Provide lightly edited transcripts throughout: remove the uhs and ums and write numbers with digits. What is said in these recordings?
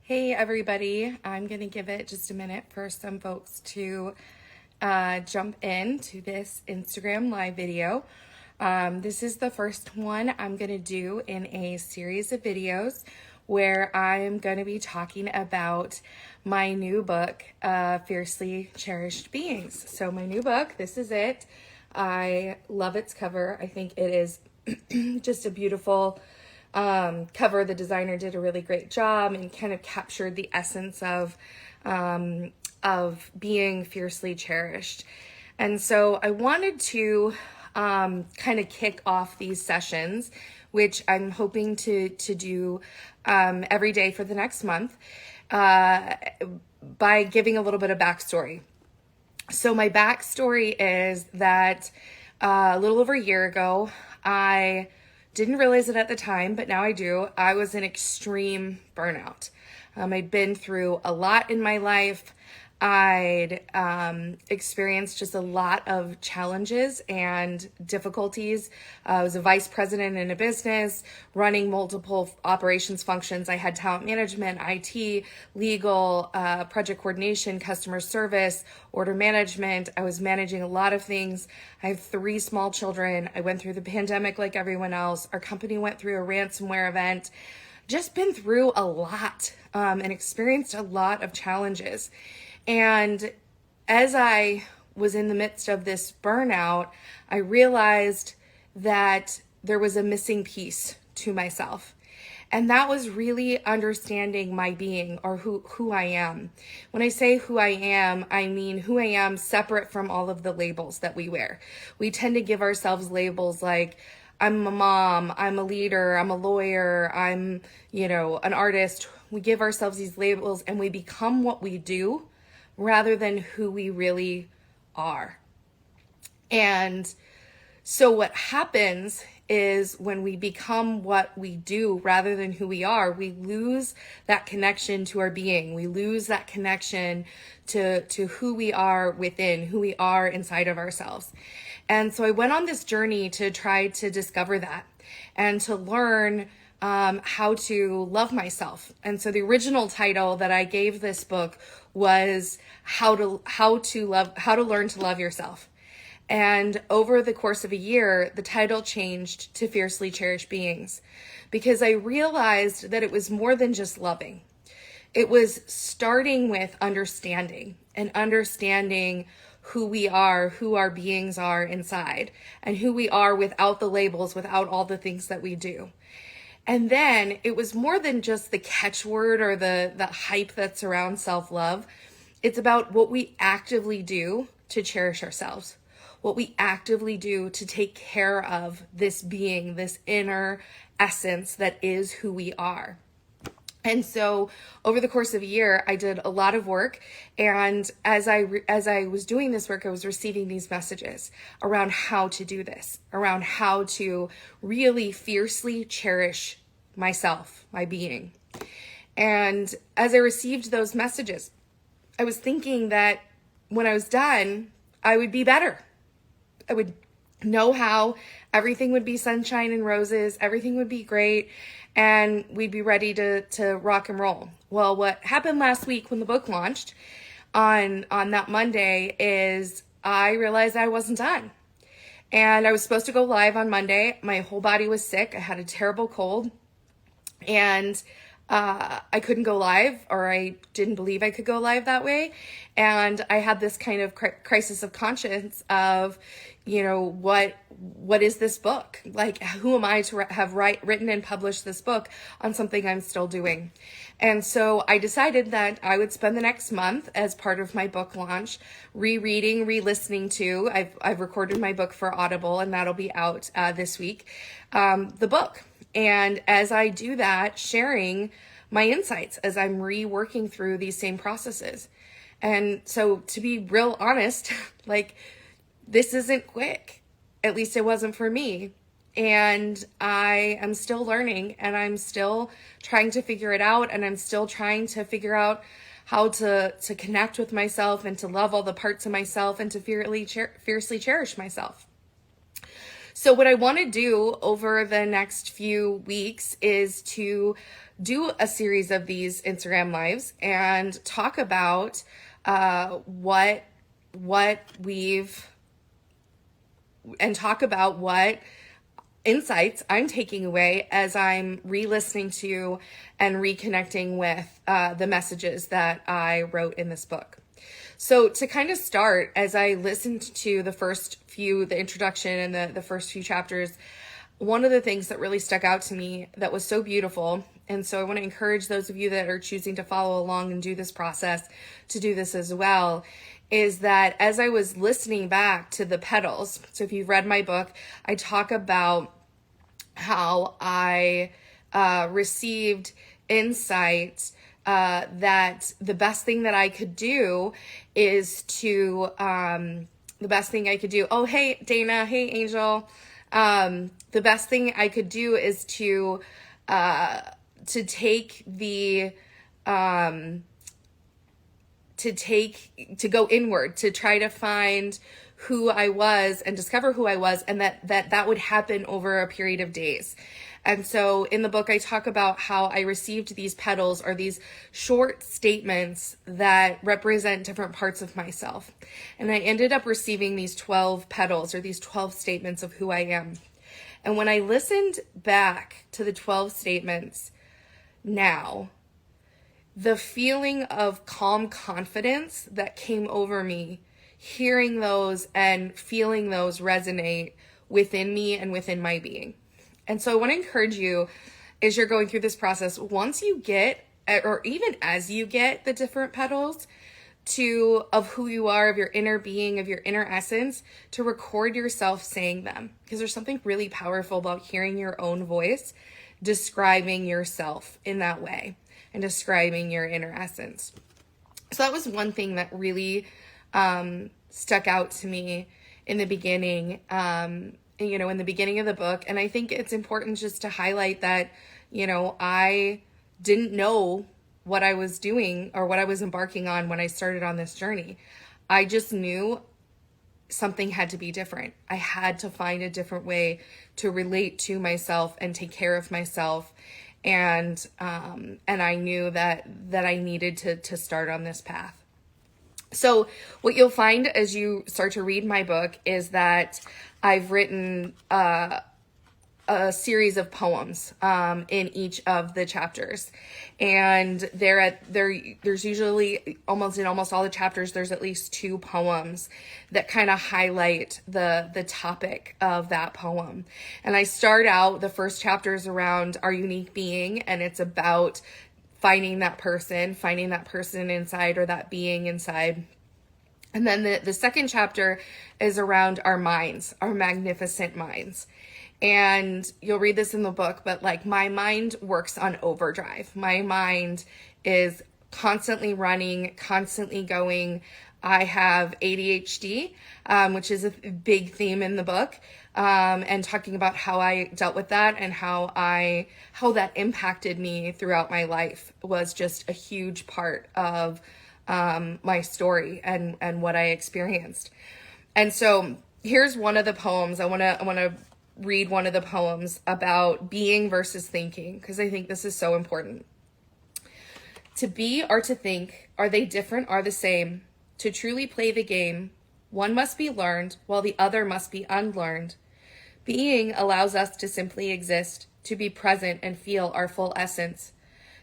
Hey everybody, I'm going to give it just a minute for some folks to jump into this Instagram live video. This is the first one I'm going to do in a series of videos where I'm going to be talking about my new book, Fiercely Cherished Beings. So my new book, this is it. I love its cover. I think it is just a beautiful cover. The designer did a really great job and kind of captured the essence of being fiercely cherished. And so I wanted to kind of kick off these sessions, which I'm hoping to do every day for the next month, by giving a little bit of backstory. So my backstory is that a little over a year ago, I didn't realize it at the time, but now I do. I was in extreme burnout. I'd been through a lot in my life. I'd experienced just a lot of challenges and difficulties. I was a vice president in a business, running multiple operations functions. I had talent management, IT, legal, project coordination, customer service, order management. I was managing a lot of things. I have 3 small children. I went through the pandemic like everyone else. Our company went through a ransomware event. Just been through a lot and experienced a lot of challenges. And as I was in the midst of this burnout, I realized that there was a missing piece to myself. And that was really understanding my being, or who I am. When I say who I am, I mean who I am separate from all of the labels that we wear. We tend to give ourselves labels like, I'm a mom, I'm a leader, I'm a lawyer, I'm, an artist. We give ourselves these labels and we become what we do rather than who we really are. And so what happens is when we become what we do rather than who we are, we lose that connection to our being. We lose that connection to who we are within, who we are inside of ourselves. And so I went on this journey to try to discover that and to learn how to love myself. And so the original title that I gave this book was how to learn to love yourself. And over the course of a year, the title changed to Fiercely Cherished Beings, because I realized that it was more than just loving. It was starting with understanding who we are, who our beings are inside, and who we are without the labels, without all the things that we do. And then it was more than just the catchword or the hype that surrounds self-love. It's about what we actively do to cherish ourselves, what we actively do to take care of this being, this inner essence that is who we are. And so over the course of a year, I did a lot of work. And as I was doing this work, I was receiving these messages around how to do this, around how to really fiercely cherish myself, my being. And as I received those messages, I was thinking that when I was done, I would be better. I would know how everything would be sunshine and roses, everything would be great, and we'd be ready to rock and roll. Well, what happened last week when the book launched on that Monday is I realized I wasn't done. And I was supposed to go live on Monday. My whole body was sick. I had a terrible cold. And I couldn't go live, or I didn't believe I could go live that way. And I had this kind of crisis of conscience of, what is this book? Like, who am I to have written and published this book on something I'm still doing? And so I decided that I would spend the next month as part of my book launch, rereading, re-listening to, I've recorded my book for Audible, and that'll be out this week, the book. And as I do that, sharing my insights as I'm reworking through these same processes. And so to be real honest, this isn't quick. At least it wasn't for me. And I am still learning, and I'm still trying to figure it out. And I'm still trying to figure out how to connect with myself and to love all the parts of myself and to fiercely cherish myself. So what I want to do over the next few weeks is to do a series of these Instagram lives and talk about what we've and talk about what insights I'm taking away as I'm re-listening to and reconnecting with the messages that I wrote in this book. So to kind of start, as I listened to the introduction and the first few chapters, one of the things that really stuck out to me that was so beautiful, and so I want to encourage those of you that are choosing to follow along and do this process to do this as well, is that as I was listening back to the petals, so if you've read my book, I talk about how I received insight that the best thing that I could do is to, oh, hey, Dana, hey, Angel. The best thing I could do is to take to go inward, to try to find who I was and discover who I was, and that would happen over a period of days. And so in the book, I talk about how I received these petals, or these short statements that represent different parts of myself. And I ended up receiving these 12 petals, or these 12 statements of who I am. And when I listened back to the 12 statements now, the feeling of calm confidence that came over me, hearing those and feeling those resonate within me and within my being. And so I want to encourage you, as you're going through this process, once you get, or even as you get the different petals of who you are, of your inner being, of your inner essence, to record yourself saying them. Because there's something really powerful about hearing your own voice describing yourself in that way and describing your inner essence. So that was one thing that really stuck out to me in the beginning, in the beginning of the book. And I think it's important just to highlight that, I didn't know what I was doing or what I was embarking on when I started on this journey. I just knew something had to be different. I had to find a different way to relate to myself and take care of myself. And I knew that I needed to start on this path. So what you'll find as you start to read my book is that I've written a series of poems in each of the chapters, and there's usually almost all the chapters there's at least 2 poems that kind of highlight the topic of that poem. And I start out, the first chapter is around our unique being, and it's about finding that person inside, or that being inside. And then the second chapter is around our minds, our magnificent minds. And you'll read this in the book, but my mind works on overdrive. My mind is constantly running, constantly going. I have ADHD, which is a big theme in the book, and talking about how I dealt with that and how that impacted me throughout my life was just a huge part of my story and what I experienced. And so here's one of the poems. I want to read one of the poems about being versus thinking, because I think this is so important. To be or to think, are they different or the same? To truly play the game, one must be learned while the other must be unlearned. Being allows us to simply exist, to be present and feel our full essence.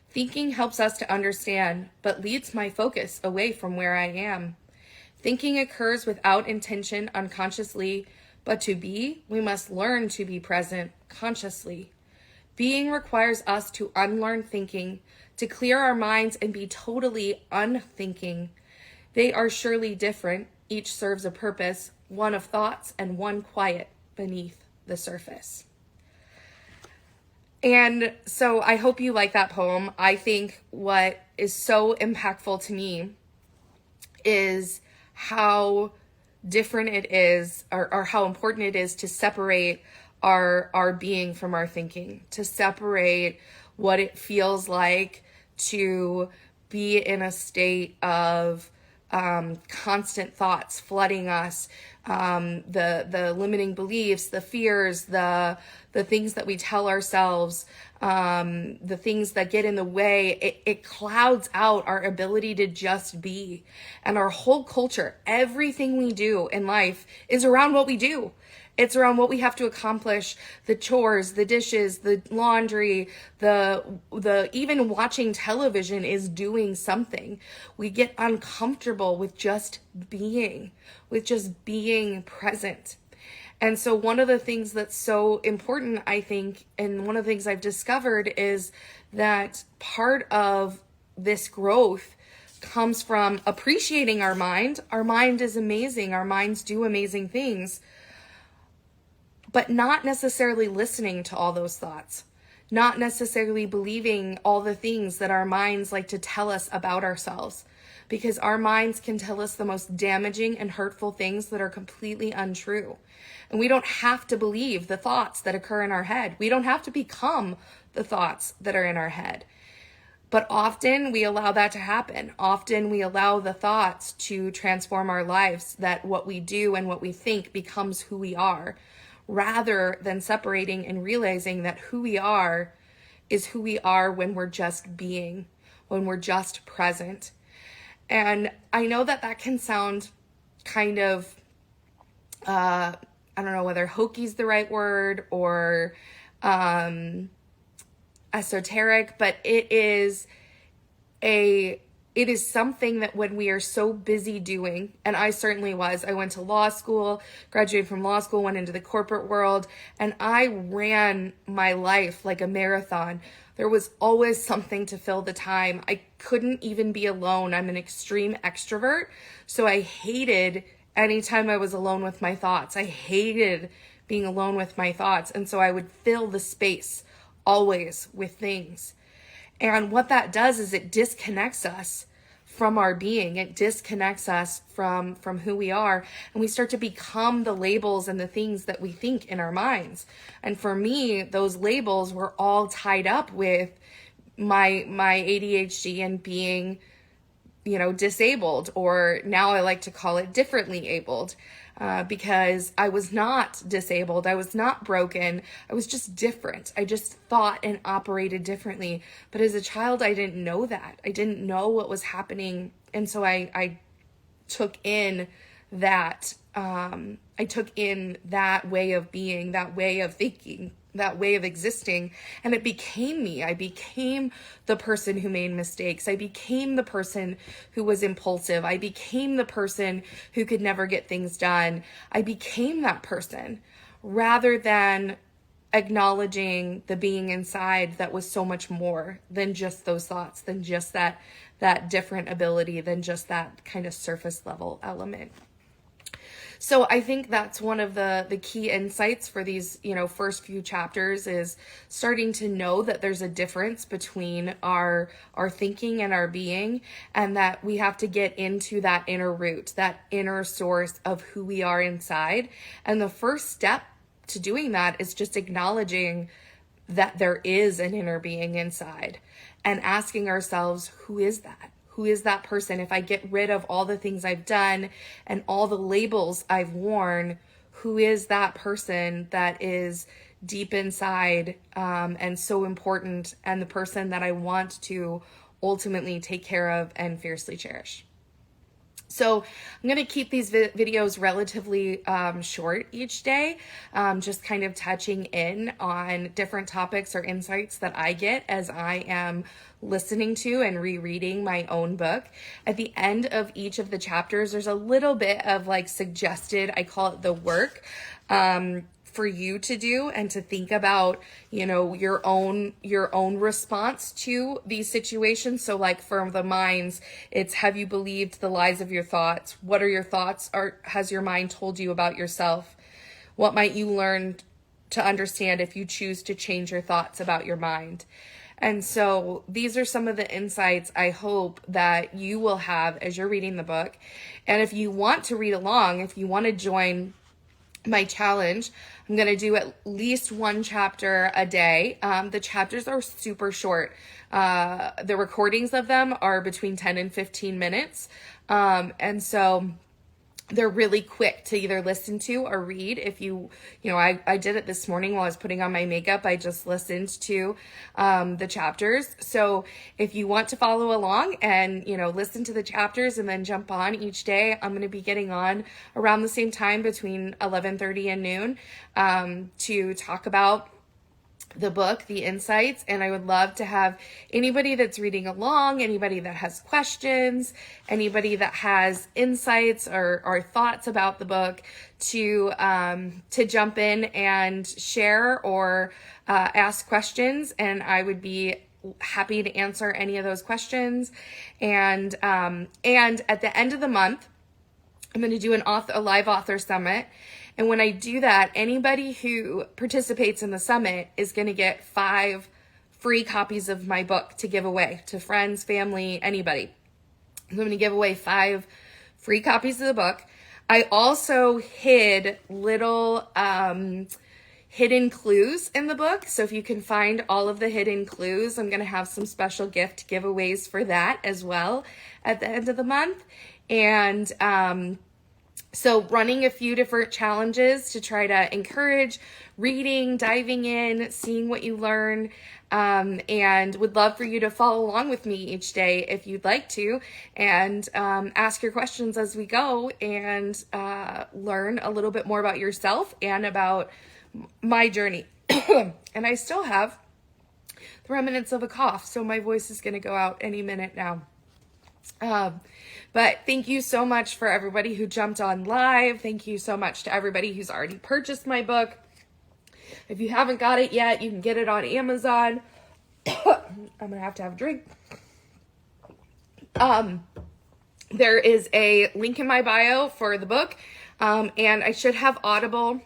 Thinking helps us to understand, but leads my focus away from where I am. Thinking occurs without intention unconsciously, but to be, we must learn to be present consciously. Being requires us to unlearn thinking, to clear our minds and be totally unthinking. They are surely different. Each serves a purpose, one of thoughts and one quiet beneath the surface. And so I hope you like that poem. I think what is so impactful to me is how different it is, or how important it is to separate our being from our thinking, to separate what it feels like to be in a state of constant thoughts flooding us, the limiting beliefs, the fears, the things that we tell ourselves, the things that get in the way, it clouds out our ability to just be. And our whole culture, everything we do in life is around what we do. It's around what we have to accomplish, the chores, the dishes, the laundry, the even watching television is doing something. We get uncomfortable with just being present. And so one of the things that's so important, I think, and one of the things I've discovered is that part of this growth comes from appreciating our mind. Our mind is amazing. Our minds do amazing things. But not necessarily listening to all those thoughts, not necessarily believing all the things that our minds like to tell us about ourselves, because our minds can tell us the most damaging and hurtful things that are completely untrue. And we don't have to believe the thoughts that occur in our head. We don't have to become the thoughts that are in our head. But often we allow that to happen. Often we allow the thoughts to transform our lives, that what we do and what we think becomes who we are, rather than separating and realizing that who we are is who we are when we're just being, when we're just present. And I know that that can sound kind of, I don't know whether hokey is the right word or esoteric, but it is something that when we are so busy doing, and I certainly was, I went to law school, graduated from law school, went into the corporate world, and I ran my life like a marathon. There was always something to fill the time. I couldn't even be alone. I'm an extreme extrovert, so I hated anytime I was alone with my thoughts. I hated being alone with my thoughts, and so I would fill the space always with things. And what that does is it disconnects us from our being. It disconnects us from who we are. And we start to become the labels and the things that we think in our minds. And for me, those labels were all tied up with my ADHD and being, disabled, or now I like to call it differently abled. Because I was not disabled. I was not broken. I was just different. I just thought and operated differently. But as a child, I didn't know that. I didn't know what was happening. And so I took in that, that way of being, that way of thinking, that way of existing, and it became me. I became the person who made mistakes. I became the person who was impulsive. I became the person who could never get things done. I became that person rather than acknowledging the being inside that was so much more than just those thoughts, than just that different ability, than just that kind of surface level element. So I think that's one of the key insights for these, first few chapters, is starting to know that there's a difference between our thinking and our being, and that we have to get into that inner root, that inner source of who we are inside. And the first step to doing that is just acknowledging that there is an inner being inside and asking ourselves, who is that? Who is that person? If I get rid of all the things I've done and all the labels I've worn, who is that person that is deep inside and so important, and the person that I want to ultimately take care of and fiercely cherish? So I'm going to keep these videos relatively short each day, just kind of touching in on different topics or insights that I get as I am listening to and rereading my own book. At the end of each of the chapters, there's a little bit of suggested, I call it the work, for you to do and to think about, your own response to these situations. So for the minds, it's, have you believed the lies of your thoughts? What are your thoughts? Has your mind told you about yourself? What might you learn to understand if you choose to change your thoughts about your mind? And so these are some of the insights I hope that you will have as you're reading the book. And if you want to read along, if you want to join my challenge, I'm going to do at least one chapter a day. The chapters are super short. The recordings of them are between 10 and 15 minutes. And so they're really quick to either listen to or read. If I did it this morning while I was putting on my makeup. I just listened to the chapters. So if you want to follow along and, listen to the chapters and then jump on each day, I'm going to be getting on around the same time between 11:30 and noon to talk about the book, the insights, and I would love to have anybody that's reading along, anybody that has questions, anybody that has insights or thoughts about the book to jump in and share or ask questions, and I would be happy to answer any of those questions. And at the end of the month, I'm going to do a live author summit. And when I do that, anybody who participates in the summit is going to get 5 free copies of my book to give away to friends, family, anybody. I'm going to give away 5 free copies of the book. I also hid little hidden clues in the book. So if you can find all of the hidden clues, I'm going to have some special gift giveaways for that as well at the end of the month. And so running a few different challenges to try to encourage reading, diving in, seeing what you learn, and would love for you to follow along with me each day if you'd like to, and ask your questions as we go and learn a little bit more about yourself and about my journey. And I still have the remnants of a cough, so my voice is going to go out any minute now. But thank you so much for everybody who jumped on live. Thank you so much to everybody who's already purchased my book. If you haven't got it yet, you can get it on Amazon. I'm gonna have to have a drink. There is a link in my bio for the book, and I should have Audible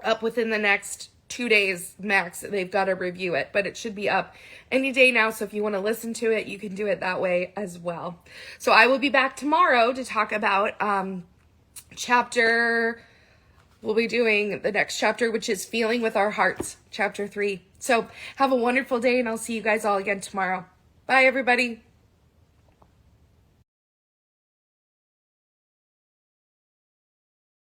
up within the next 2 days max. They've got to review it, but it should be up any day now. So if you want to listen to it, you can do it that way as well. So I will be back tomorrow to talk about we'll be doing the next chapter, which is Feeling with Our Hearts, chapter 3. So have a wonderful day, and I'll see you guys all again tomorrow. Bye, everybody.